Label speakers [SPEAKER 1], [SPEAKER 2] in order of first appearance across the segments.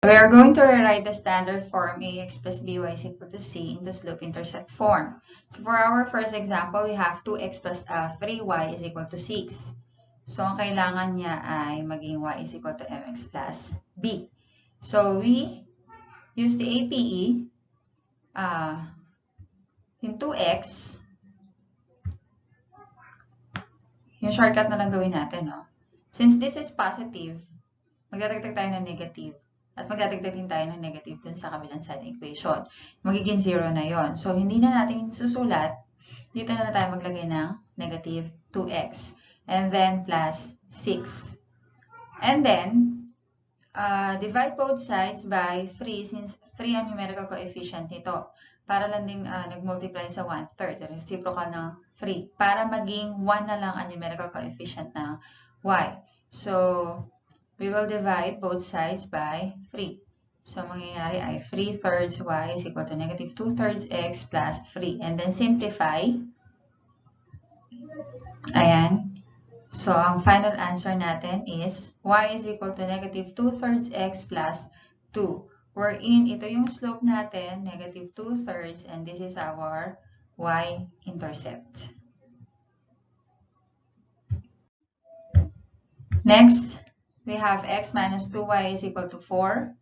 [SPEAKER 1] We are going to rewrite the standard form ax plus by is equal to c into slope-intercept form. So for our first example, we have 2x plus 3y is equal to 6. So ang kailangan niya ay maging y is equal to mx plus b. So we use the APE in 2x. Yung shortcut na lang gawin natin, no? Since this is positive, magdadagdag tayo ng negative. At magdadagdag din tayo ng negative dun sa kabilang side ng equation. Magiging 0 na yon. So, hindi na natin susulat. Dito na tayo maglagay ng negative 2x. And then, plus 6. And then, divide both sides by 3 since 3 ang numerical coefficient nito. Para lang din nag-multiply sa 1/3. Reciprocal ng 3. Para maging 1 na lang ang numerical coefficient ng y. So, we will divide both sides by 3. So, mangyayari ay 3/3 y is equal to negative 2/3 x plus 3. And then, simplify. Ayan. So, ang final answer natin is y is equal to negative 2/3 x plus 2. Wherein, ito yung slope natin, negative 2/3, and this is our y-intercept. Next, we have x minus 2y is equal to 4.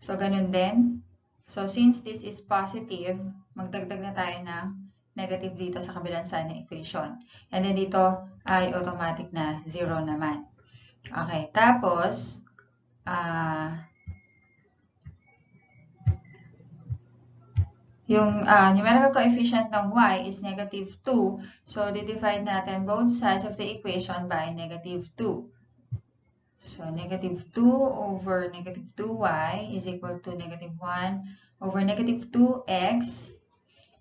[SPEAKER 1] So, ganun din. So, since this is positive, magdagdag na tayo ng negative dito sa kabilang side ng equation. And then dito ay automatic na 0 naman. Okay, tapos, yung numerical coefficient ng y is negative 2. So, divide natin both sides of the equation by negative 2. So, negative 2 over negative 2y is equal to negative 1 over negative 2x.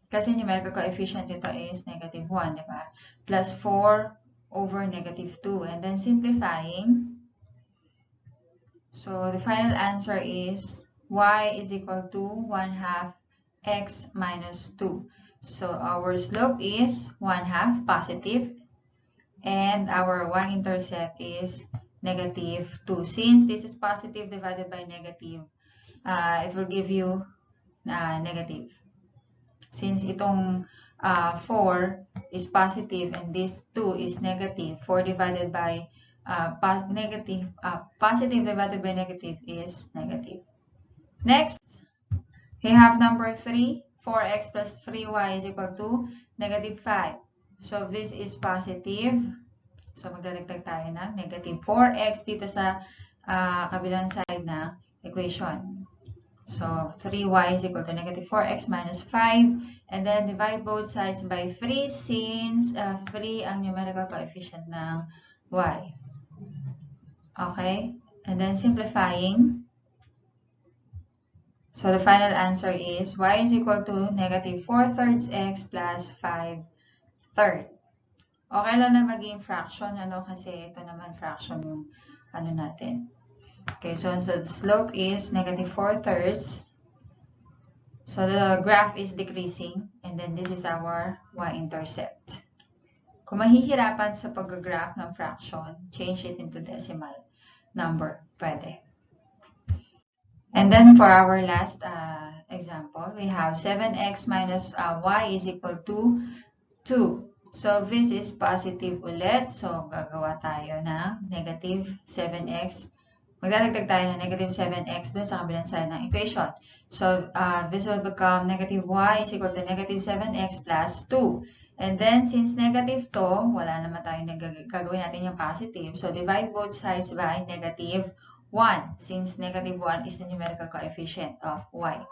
[SPEAKER 1] Kasi numerical coefficient nito is negative 1, di ba? Plus 4 over negative 2. And then simplifying. So, the final answer is y is equal to 1/2 x minus 2. So, our slope is 1/2 positive. And our y-intercept is negative 2. Since this is positive divided by negative, it will give you negative. Since itong 4 is positive and this 2 is negative, 4 divided by positive divided by negative is negative. Next, we have number 3. 4x plus 3y is equal to negative 5. So, this is positive. So, magdadagdag tayo ng negative 4x dito sa kabilang side ng equation. So, 3y is equal to negative 4x minus 5. And then, divide both sides by 3 since 3 ang numerical coefficient ng y. Okay? And then, simplifying. So, the final answer is y is equal to negative 4/3 x plus 5/3. Okay lang na maging fraction, kasi ito naman fraction yung natin. Okay, so the slope is negative 4/3. So the graph is decreasing, and then this is our y-intercept. Kung mahihirapan sa pag-graph ng fraction, change it into decimal number. Pwede. And then for our last example, we have 7x minus y is equal to 2. So, this is positive ulit. So, gagawa tayo ng negative 7x. Magdadagdag tayo ng negative 7x doon sa kabilang side ng equation. So, this will become negative y is equal to negative 7x plus 2. And then, since negative to, wala naman tayong gagawin natin yung positive. So, divide both sides by negative 1. Since negative 1 is the numerical coefficient of y.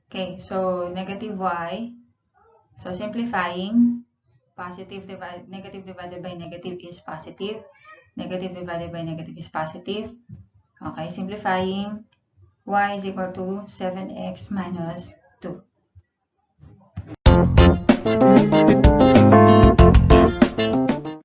[SPEAKER 1] Okay, so negative y. So, simplifying, negative divided by negative is positive. Negative divided by negative is positive. Okay, simplifying, y is equal to 7x minus 2.